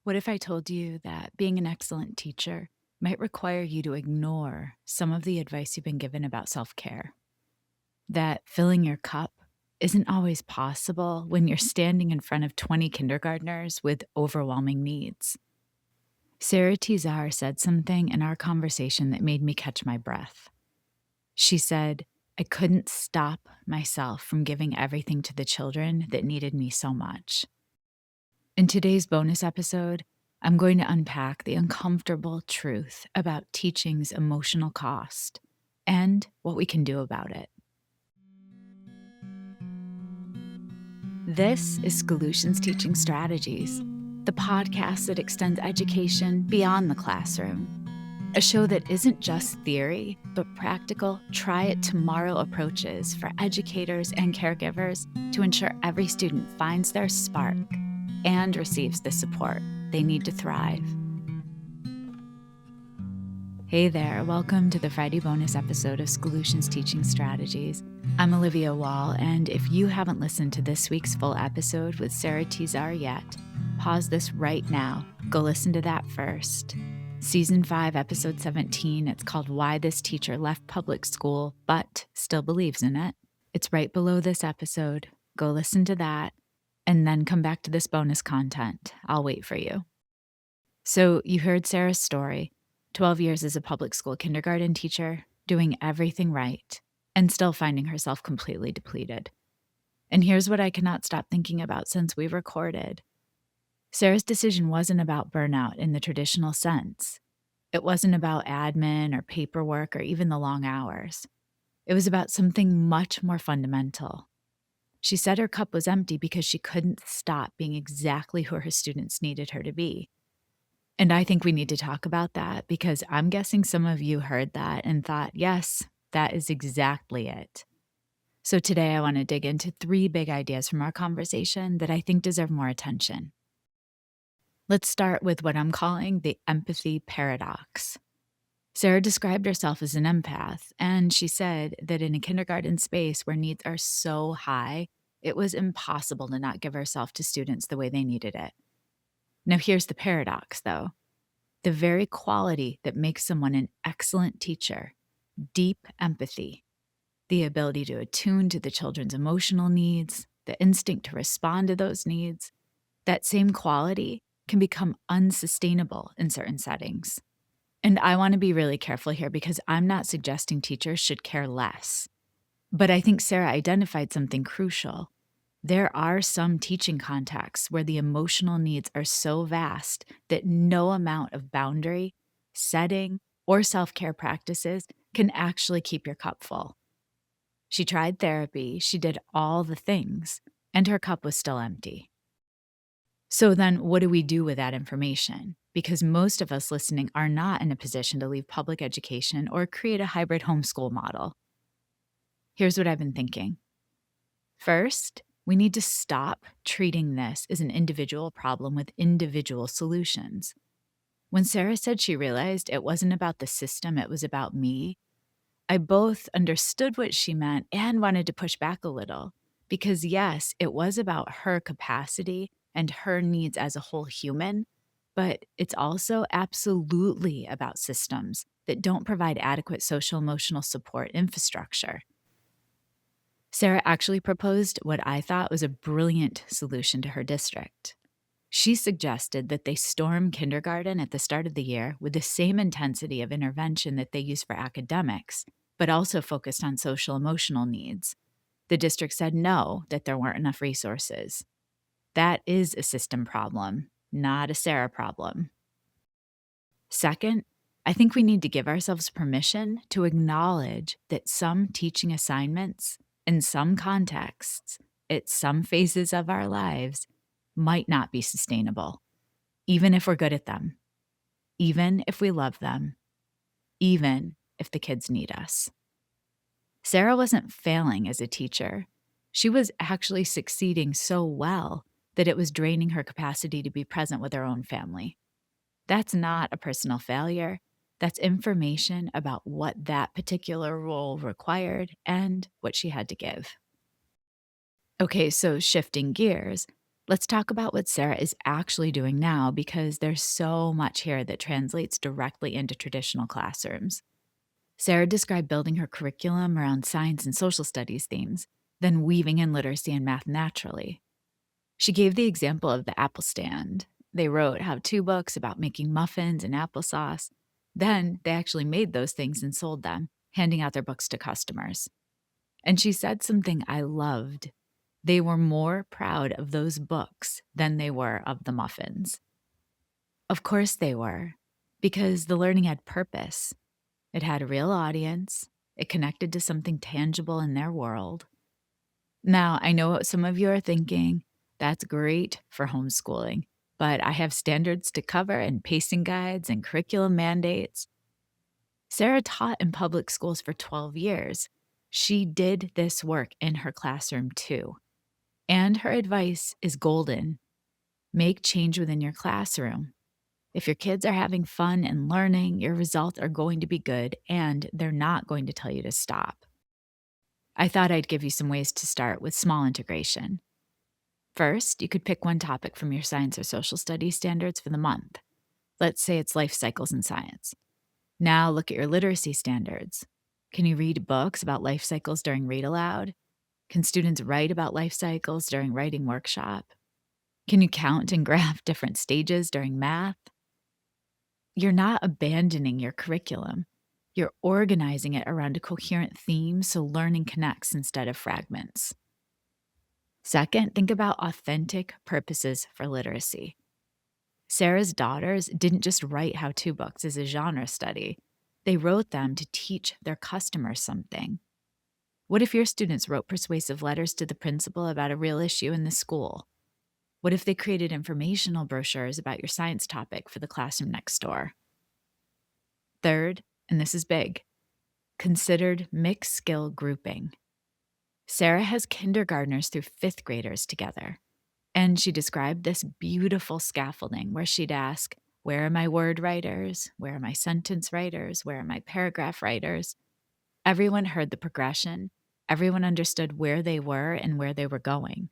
What if I told you that being an excellent teacher might require you to ignore some of the advice you've been given about self care? That filling your cup isn't always possible when you're standing in front of 20 kindergartners with overwhelming needs. Sarah Tesar said something in our conversation that made me catch my breath. She said, I couldn't stop myself from giving everything to the children that needed me so much. In today's bonus episode, I'm going to unpack the uncomfortable truth about teaching's emotional cost and what we can do about it. This is Solutions Teaching Strategies, the podcast that extends education beyond the classroom. A show that isn't just theory, but practical, try-it-tomorrow approaches for educators and caregivers to ensure every student finds their spark and receives the support they need to thrive. Hey there, welcome to the Friday bonus episode of Solutions Teaching Strategies. I'm Olivia Wall, and if you haven't listened to this week's full episode with Sarah Tesar yet, pause this right now. Go listen to that first. Season 5, Episode 17, it's called Why This Teacher Left Public School But Still Believes in It. It's right below this episode. Go listen to that, and then come back to this bonus content. I'll wait for you. So you heard Sarah's story. 12 years as a public school kindergarten teacher, doing everything right, and still finding herself completely depleted. And here's what I cannot stop thinking about since we recorded. Sarah's decision wasn't about burnout in the traditional sense. It wasn't about admin or paperwork or even the long hours. It was about something much more fundamental. She said her cup was empty because she couldn't stop being exactly who her students needed her to be. And I think we need to talk about that because I'm guessing some of you heard that and thought, yes, that is exactly it. So today I want to dig into 3 big ideas from our conversation that I think deserve more attention. Let's start with what I'm calling the empathy paradox. Sarah described herself as an empath, and she said that in a kindergarten space where needs are so high, it was impossible to not give herself to students the way they needed it. Now here's the paradox, though. The very quality that makes someone an excellent teacher, deep empathy, the ability to attune to the children's emotional needs, the instinct to respond to those needs, that same quality can become unsustainable in certain settings. And I want to be really careful here because I'm not suggesting teachers should care less. But I think Sarah identified something crucial. There are some teaching contexts where the emotional needs are so vast that no amount of boundary, setting, or self-care practices can actually keep your cup full. She tried therapy, she did all the things, and her cup was still empty. So then what do we do with that information? Because most of us listening are not in a position to leave public education or create a hybrid homeschool model. Here's what I've been thinking. First, we need to stop treating this as an individual problem with individual solutions. When Sarah said she realized it wasn't about the system, it was about me, I both understood what she meant and wanted to push back a little. Because yes, it was about her capacity and her needs as a whole human, but it's also absolutely about systems that don't provide adequate social emotional support infrastructure. Sarah actually proposed what I thought was a brilliant solution to her district. She suggested that they storm kindergarten at the start of the year with the same intensity of intervention that they use for academics, but also focused on social emotional needs. The district said no, that there weren't enough resources. That is a system problem, not a Sarah problem. Second, I think we need to give ourselves permission to acknowledge that some teaching assignments, in some contexts, at some phases of our lives, might not be sustainable, even if we're good at them, even if we love them, even if the kids need us. Sarah wasn't failing as a teacher. She was actually succeeding so well that it was draining her capacity to be present with her own family. That's not a personal failure. That's information about what that particular role required and what she had to give. Okay, so shifting gears, Let's talk about what Sarah is actually doing now because there's so much here that translates directly into traditional classrooms. Sarah described building her curriculum around science and social studies themes, then weaving in literacy and math naturally. She gave the example of the apple stand. They wrote how-to books about making muffins and applesauce. Then they actually made those things and sold them, handing out their books to customers. And she said something I loved. They were more proud of those books than they were of the muffins. Of course they were, because the learning had purpose. It had a real audience. It connected to something tangible in their world. Now, I know what some of you are thinking. That's great for homeschooling, but I have standards to cover and pacing guides and curriculum mandates. Sarah taught in public schools for 12 years. She did this work in her classroom too. And her advice is golden. Make change within your classroom. If your kids are having fun and learning, your results are going to be good and they're not going to tell you to stop. I thought I'd give you some ways to start with small integration. First, you could pick one topic from your science or social studies standards for the month. Let's say it's life cycles in science. Now look at your literacy standards. Can you read books about life cycles during read aloud? Can students write about life cycles during writing workshop? Can you count and graph different stages during math? You're not abandoning your curriculum. You're organizing it around a coherent theme so learning connects instead of fragments. Second, think about authentic purposes for literacy. Sarah's daughters didn't just write how-to books as a genre study. They wrote them to teach their customers something. What if your students wrote persuasive letters to the principal about a real issue in the school? What if they created informational brochures about your science topic for the classroom next door? Third, and this is big, considered mixed skill grouping. Sarah has kindergartners through fifth graders together. And she described this beautiful scaffolding where she'd ask, where are my word writers? Where are my sentence writers? Where are my paragraph writers? Everyone heard the progression. Everyone understood where they were and where they were going.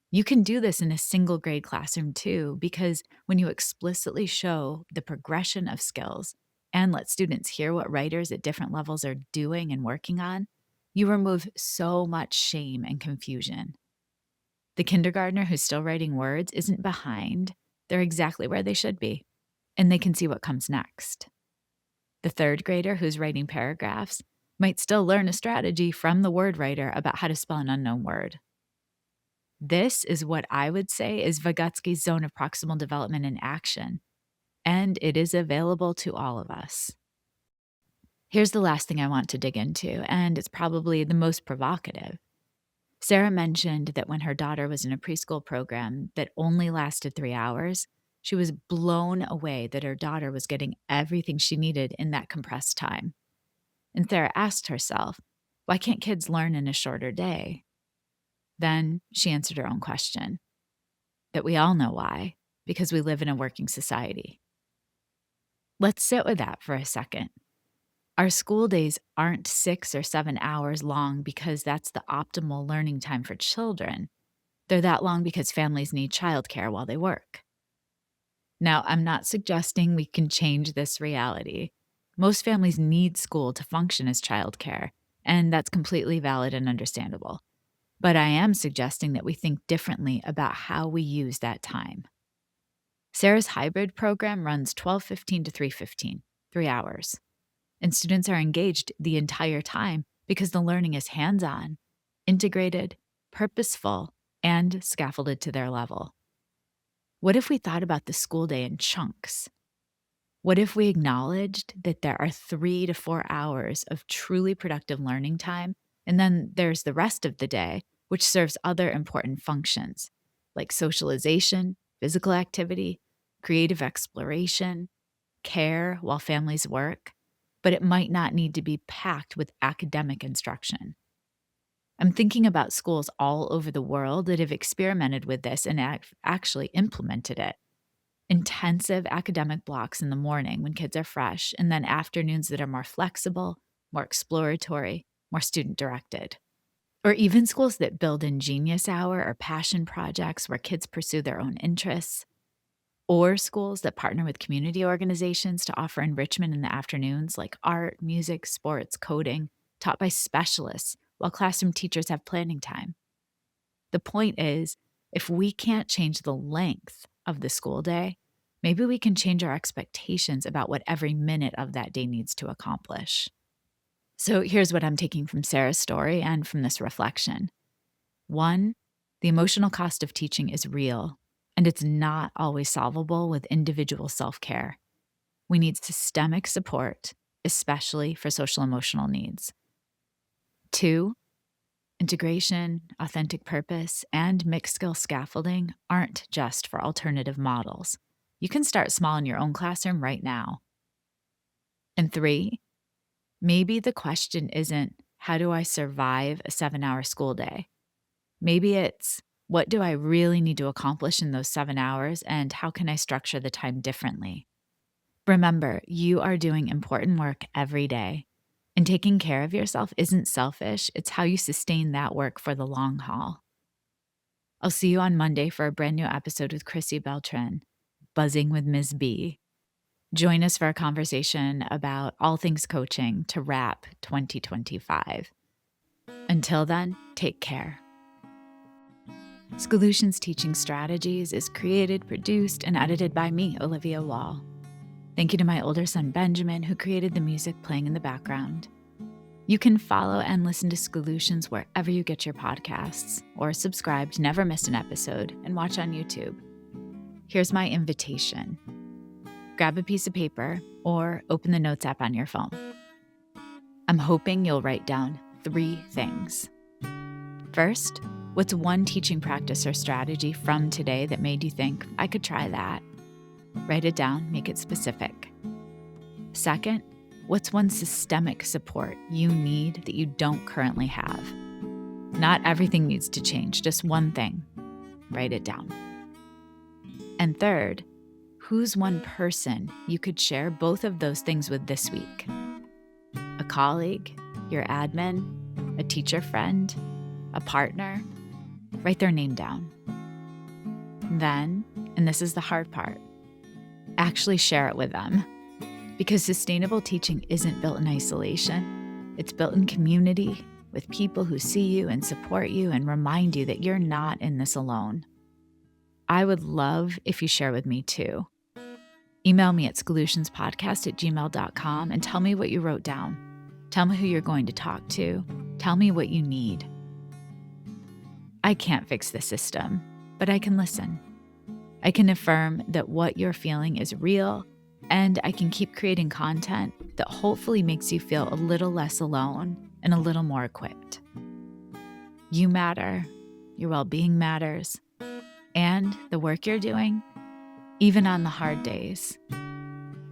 You can do this in a single grade classroom too, because when you explicitly show the progression of skills and let students hear what writers at different levels are doing and working on, you remove so much shame and confusion. The kindergartner who's still writing words isn't behind. They're exactly where they should be, and they can see what comes next. The third grader who's writing paragraphs might still learn a strategy from the word writer about how to spell an unknown word. This is what I would say is Vygotsky's zone of proximal development in action, and it is available to all of us. Here's the last thing I want to dig into, and it's probably the most provocative. Sarah mentioned that when her daughter was in a preschool program that only lasted 3 hours, she was blown away that her daughter was getting everything she needed in that compressed time. And Sarah asked herself, why can't kids learn in a shorter day? Then she answered her own question, that we all know why, because we live in a working society. Let's sit with that for a second. Our school days aren't 6 or 7 hours long because that's the optimal learning time for children. They're that long because families need childcare while they work. Now, I'm not suggesting we can change this reality. Most families need school to function as childcare, and that's completely valid and understandable. But I am suggesting that we think differently about how we use that time. Sarah's hybrid program runs 12:15 to 3:15, 3 hours. And students are engaged the entire time because the learning is hands-on, integrated, purposeful, and scaffolded to their level. What if we thought about the school day in chunks? What if we acknowledged that there are 3 to 4 hours of truly productive learning time, and then there's the rest of the day, which serves other important functions, like socialization, physical activity, creative exploration, care while families work, but it might not need to be packed with academic instruction. I'm thinking about schools all over the world that have experimented with this and actually implemented it. Intensive academic blocks in the morning when kids are fresh, and then afternoons that are more flexible, more exploratory, more student-directed. Or even schools that build in Genius Hour or passion projects where kids pursue their own interests. Or schools that partner with community organizations to offer enrichment in the afternoons like art, music, sports, coding, taught by specialists while classroom teachers have planning time. The point is, if we can't change the length of the school day, maybe we can change our expectations about what every minute of that day needs to accomplish. So here's what I'm taking from Sarah's story and from this reflection. 1, the emotional cost of teaching is real, and it's not always solvable with individual self-care. We need systemic support, especially for social emotional needs. 2, integration, authentic purpose, and mixed skill scaffolding aren't just for alternative models. You can start small in your own classroom right now. And 3, maybe the question isn't, how do I survive a 7-hour school day? Maybe it's, what do I really need to accomplish in those 7 hours, and how can I structure the time differently? Remember, you are doing important work every day, and taking care of yourself isn't selfish. It's how you sustain that work for the long haul. I'll see you on Monday for a brand new episode with Chrissy Beltran, Buzzing with Ms. B. Join us for a conversation about all things coaching to wrap 2025. Until then, take care. Solutions Teaching Strategies is created, produced, and edited by me, Olivia Wall. Thank you to my older son, Benjamin, who created the music playing in the background. You can follow and listen to Solutions wherever you get your podcasts, or subscribe to never miss an episode and watch on YouTube. Here's my invitation. Grab a piece of paper or open the Notes app on your phone. I'm hoping you'll write down 3 things. First, what's one teaching practice or strategy from today that made you think, I could try that? Write it down, make it specific. Second, what's one systemic support you need that you don't currently have? Not everything needs to change, just one thing. Write it down. And third, who's one person you could share both of those things with this week? A colleague, your admin, a teacher friend, a partner? Write their name down. Then, and this is the hard part, actually share it with them. Because sustainable teaching isn't built in isolation. It's built in community with people who see you and support you and remind you that you're not in this alone. I would love if you share with me too. Email me at solutionspodcast@gmail.com and tell me what you wrote down. Tell me who you're going to talk to. Tell me what you need. I can't fix the system, but I can listen. I can affirm that what you're feeling is real, and I can keep creating content that hopefully makes you feel a little less alone and a little more equipped. You matter, your well-being matters, and the work you're doing, even on the hard days,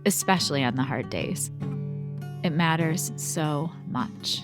especially on the hard days, it matters so much.